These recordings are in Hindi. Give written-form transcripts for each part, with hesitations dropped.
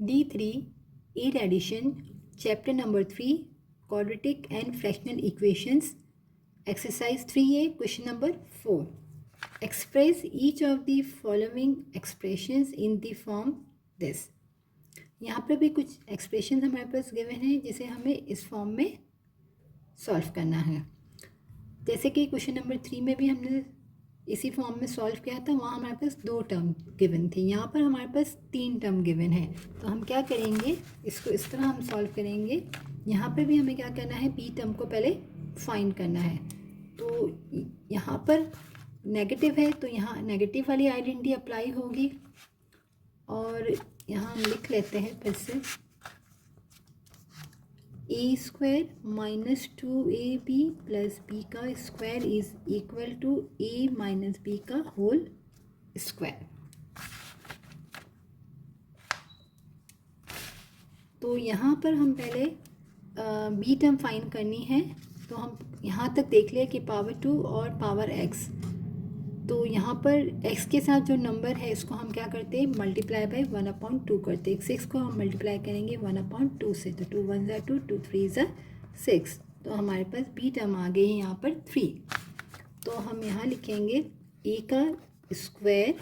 D3 8 addition chapter number 3 quadratic and fractional equations exercise 3a question number 4 express each of the following expressions in the form this। यहाँ पर भी कुछ एक्सप्रेशन हमारे पास गिवन है जिसे हमें इस फॉर्म में सॉल्व करना है। जैसे कि क्वेश्चन नंबर 3 में भी हमने इसी फॉर्म में सॉल्व किया था, वहाँ हमारे पास 2 टर्म गिवन थी, यहाँ पर हमारे पास 3 टर्म गिवन है। तो हम क्या करेंगे, इसको इस तरह हम सॉल्व करेंगे। यहाँ पर भी हमें क्या करना है, बी टर्म को पहले फाइंड करना है। तो यहाँ पर नेगेटिव है तो यहाँ नेगेटिव वाली आइडेंटिटी अप्लाई होगी और यहाँ हम लिख लेते हैं फिर से A square minus 2ab plus B का square is equal to A minus B का होल स्क्वायर। तो यहाँ पर हम पहले बी टर्म फाइंड करनी है। तो हम यहाँ तक देख लें कि पावर 2 और पावर x, तो यहाँ पर x के साथ जो नंबर है इसको हम क्या करते हैं, मल्टीप्लाई बाय 1/2 करते हैं। 6 को हम मल्टीप्लाई करेंगे 1/2 से, तो 2 1 2 2 3 6। तो हमारे पास बी टर्म आ गई है यहाँ पर 3। तो हम यहाँ लिखेंगे a का स्क्वायर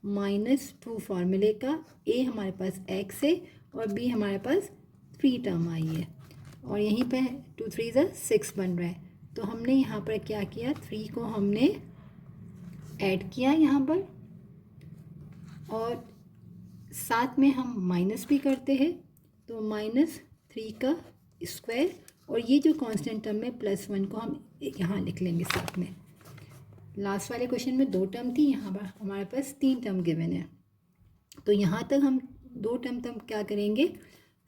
माइनस 2 फार्मूले का, a हमारे पास x है और b हमारे पास 3 टर्म आई है और यहीं पे 2 3 6 बन रहा है। तो हमने यहाँ पर क्या किया, 3 को हमने ऐड किया यहाँ पर और साथ में हम माइनस भी करते हैं। तो -3 का स्क्वायर और ये जो कांस्टेंट टर्म है +1 को हम यहाँ लिख लेंगे साथ में। लास्ट वाले क्वेश्चन में 2 टर्म थी, यहाँ पर हमारे पास 3 टर्म गिवन है। तो यहाँ तक हम 2 टर्म तक क्या करेंगे,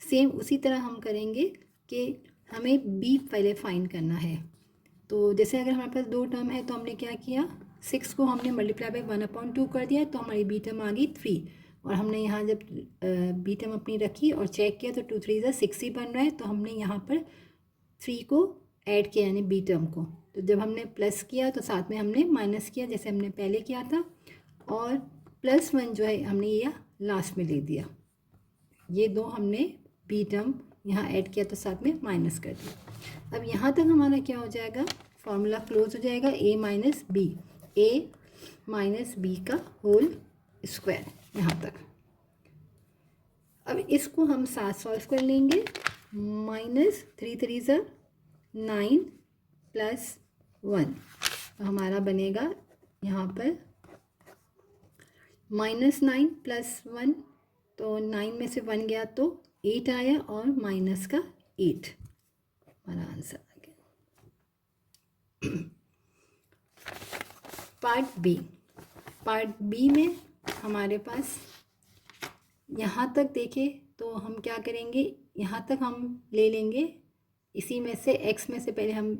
सेम उसी तरह हम करेंगे कि हमें बी पहले फाइंड करना है। तो जैसे अगर हमारे पास 2 टर्म है तो हमने क्या किया, 6 को हमने मल्टीप्लाई बाय 1/2 कर दिया तो हमारी बी टर्म आ गई 3। और हमने यहाँ जब बी टर्म अपनी रखी और चेक किया तो 2 3 6 ही बन रहा है। तो हमने यहाँ पर 3 को ऐड किया यानी बी टर्म को। तो जब हमने प्लस किया तो साथ में हमने माइनस किया जैसे हमने पहले किया था और +1 जो है हमने यह लास्ट में ले दिया। ये 2 हमने बी टर्म यहाँ ऐड किया तो साथ में माइनस कर दिया। अब यहाँ तक हमारा क्या हो जाएगा, फॉर्मूला क्लोज हो जाएगा, a माइनस बी का होल स्क्वायर यहाँ तक। अब इसको हम साथ सॉल्व कर लेंगे। -3 3 9 प्लस 1, तो हमारा बनेगा यहाँ पर -9 प्लस 1, तो 9 में से 1 गया तो 8 आया और माइनस का 8 हमारा आंसर आ गया। पार्ट बी में हमारे पास यहाँ तक देखें तो हम क्या करेंगे, यहाँ तक हम ले लेंगे इसी में से x में से पहले हम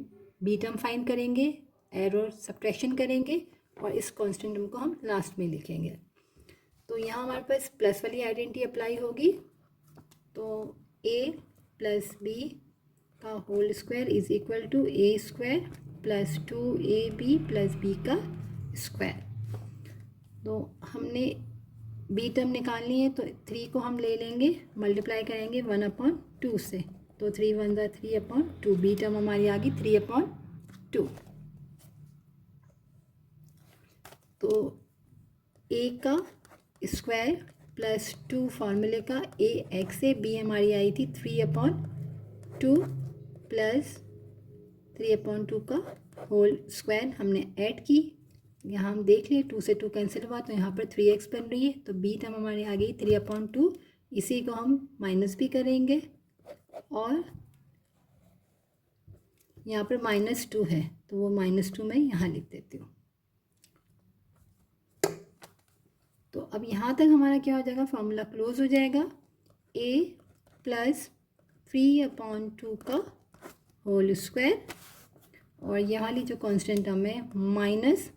बी टर्म फाइंड करेंगे, एरर सब्ट्रैक्शन करेंगे और इस कांस्टेंट टर्म को हम लास्ट में लिखेंगे। तो यहाँ हमारे पास प्लस वाली आइडेंटिटी अप्लाई होगी। तो a प्लस बी का whole square is equal to a square plus 2ab plus b का स्क्वायर। तो हमने बी टर्म निकालनी है तो 3 को हम ले लेंगे, मल्टीप्लाई करेंगे 1/2 से, तो 3 1 3/2, बी टर्म हमारी आ गई 3/2। तो a का स्क्वायर प्लस 2 फार्मूले का a x है, b हमारी आई थी 3/2 प्लस 3/2 का होल स्क्वायर हमने ऐड की। यहाँ हम देख लिए 2 से 2 कैंसिल हुआ तो यहाँ पर 3x बन रही है। तो बी टर्म हमारी आ गई 3/2, इसी को हम माइनस भी करेंगे और यहाँ पर -2 है तो वो -2 मैं यहाँ लिख देती हूँ। तो अब यहाँ तक हमारा क्या हो जाएगा, फॉर्मूला क्लोज हो जाएगा, a प्लस 3/2 का होल स्क्वायर और यह वाली जो कांस्टेंट टर्म है -3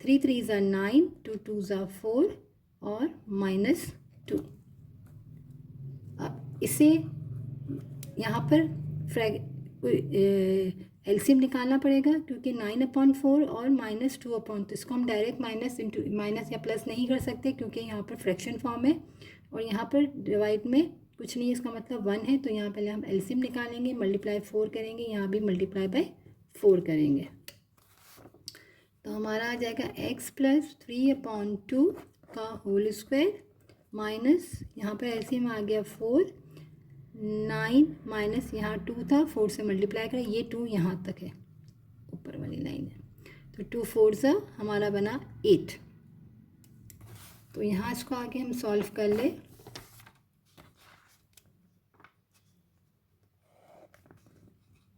3 9 2 2 4 और -2। अब इसे यहाँ पर एलसीएम निकालना पड़ेगा क्योंकि 9/4 और -2/, तो इसको हम डायरेक्ट माइनस या प्लस नहीं कर सकते क्योंकि यहाँ पर फ्रैक्शन फॉर्म है। और यहाँ पर डिवाइड में कुछ नहीं है, इसका मतलब 1 है, तो यहाँ पहले हम एलसीएम निकालेंगे, मल्टीप्लाई 4 करेंगे, यहाँ भी मल्टीप्लाई बाय 4 करेंगे, तो हमारा आ जाएगा x प्लस 3/2 का होल स्क्वायर माइनस यहाँ पर एलसीएम आ गया 4, 9 माइनस यहाँ 2 था, 4 से मल्टीप्लाई करें, ये 2 यहाँ तक है, ऊपर वाली लाइन है, तो 2 4 सा हमारा बना 8। तो यहाँ इसको आगे हम सॉल्व कर ले,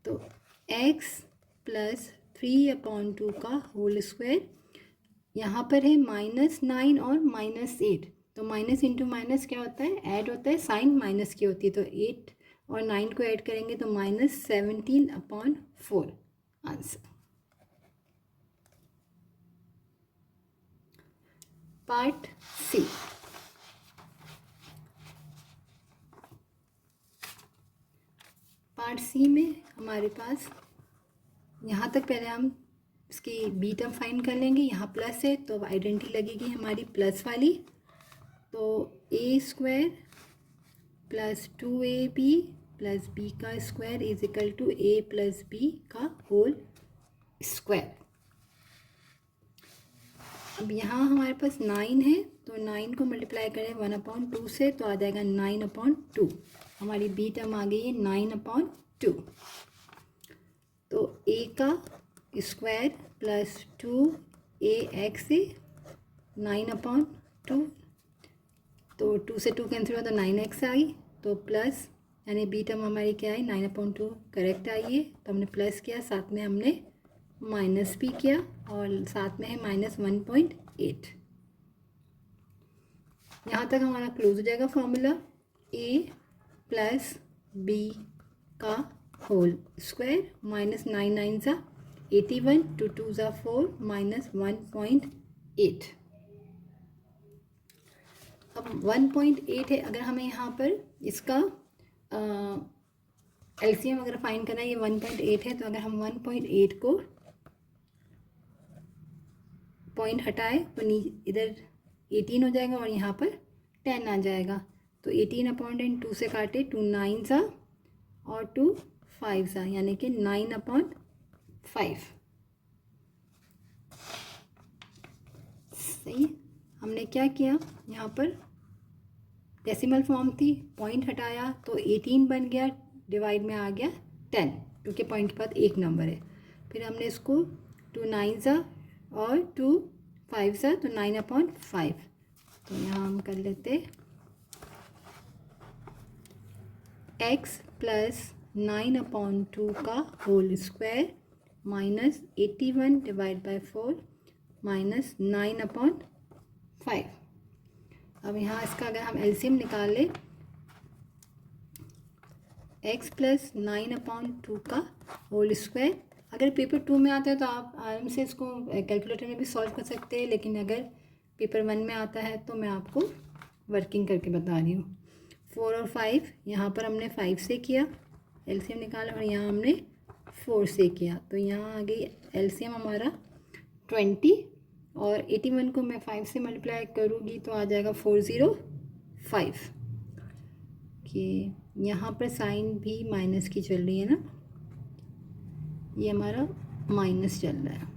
तो x प्लस 3/2 का होल स्क्वायर, यहाँ पर है -9 और -8, तो माइनस इंटू माइनस क्या होता है, ऐड होता है, साइन माइनस की होती है, तो 8 और 9 को ऐड करेंगे तो -17/4 answer. Part c, part c में हमारे पास यहाँ तक पहले हम इसकी बी टर्म फाइंड कर लेंगे, यहाँ प्लस है तो आइडेंटिटी लगेगी हमारी प्लस वाली, तो a² plus 2ab plus b का square is equal to a plus b का होल स्क्वायर। अब यहाँ हमारे पास 9 है, तो 9 को मल्टीप्लाई करें 1/2 से, तो आ जाएगा 9/2, हमारी बी टर्म आ गई है 9/2, तो a का स्क्वायर प्लस 2ax 9/2, तो 2 से 2 कैंसिल हुआ तो 9x आई, तो प्लस यानी बी टर्म हमारी क्या आई 9/2 करेक्ट आई है, तो हमने प्लस किया, साथ में हमने माइनस भी किया और साथ में है -1.8। यहाँ तक हमारा क्लोज हो जाएगा फॉर्मूला, a प्लस b का होल स्क्वायर माइनस 9 9 सा 81, 2 2 सा 4 -1.8। अब 1.8 है, अगर हमें यहाँ पर इसका एलसीएम अगर फाइंड करना है, ये 1.8 है, तो अगर हम 1.8 को पॉइंट हटाए तो इधर 18 हो जाएगा और यहाँ पर 10 आ जाएगा, तो 18/10 2 से काटे, 2 9 सा और 2 5 सा, यानी कि 9/5। सही, हमने क्या किया, यहाँ पर डेसिमल फॉर्म थी, पॉइंट हटाया तो 18 बन गया, डिवाइड में आ गया 10, क्योंकि पॉइंट के बाद एक नंबर है, फिर हमने इसको 2 9 सा और 2 5 सा, तो 9/5, तो यहाँ हम कर लेते x प्लस 9/2 का whole square minus 81 divide by 4 minus 9/5। अब यहाँ इसका अगर हम एलसीएम निकाल ले, x प्लस 9/2 का होल स्क्वायर, अगर पेपर 2 में आता है तो आप आराम से इसको कैलकुलेटर में भी सॉल्व कर सकते हैं, लेकिन अगर पेपर 1 में आता है तो मैं आपको वर्किंग करके बता रही हूँ। 4 और 5, यहाँ पर हमने 5 से किया एलसीएम निकाला और यहाँ हमने 4 से किया, तो यहाँ आ गई एलसीएम हमारा 20, और 81 को मैं 5 से मल्टीप्लाई करूँगी तो आ जाएगा 405, कि यहाँ पर साइन भी माइनस की चल रही है ना, ये हमारा माइनस चल रहा है,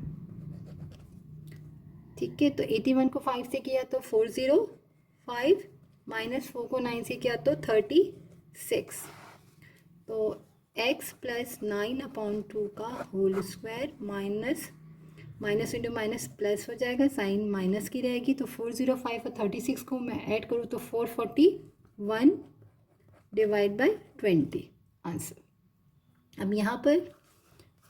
ठीक है। तो 81 को 5 से किया तो 405, माइनस 4 को 9 से किया तो 36, तो x प्लस 9/2 का whole square minus into minus plus हो जाएगा, साइन माइनस की रहेगी, तो 405 और 36 को मैं ऐड करूँ तो 441 डिवाइड बाय 20 आंसर। अब यहाँ पर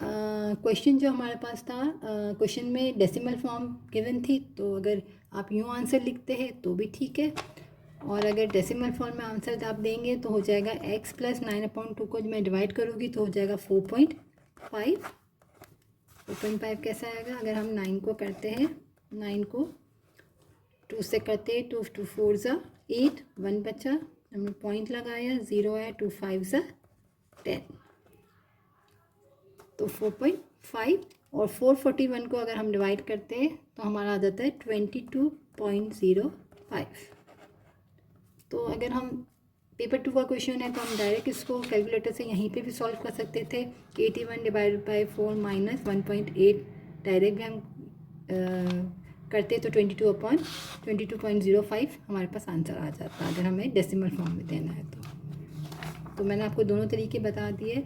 क्वेश्चन जो हमारे पास था, क्वेश्चन में डेसिमल फॉर्म गिवन थी, तो अगर आप यूँ आंसर लिखते हैं तो भी ठीक है, और अगर डेसिमल फॉर्म में आंसर आप देंगे तो हो जाएगा x प्लस 9/2 को मैं डिवाइड करूँगी तो हो जाएगा 4.5। 4.5 कैसा आएगा, अगर हम 9 को करते हैं, 9 को 2 से करते हैं, 2 2 4 ज़ा 8, 1 बचा, हमने पॉइंट लगाया, 0 है, 2 5 ज़ा 10, तो 4.5, और 441 को अगर हम डिवाइड करते हैं तो हमारा आ जाता है 22.05, तो अगर हम पेपर 2 का क्वेश्चन है तो हम डायरेक्ट इसको कैलकुलेटर से यहीं पे भी सॉल्व कर सकते थे। 81 डिवाइडेड बाई 4 माइनस 1.8 डायरेक्ट भी हम करते तो 22/22.05 हमारे पास आंसर आ जाता अगर हमें डेसिमल फॉर्म में देना है तो मैंने आपको दोनों तरीके बता दिए।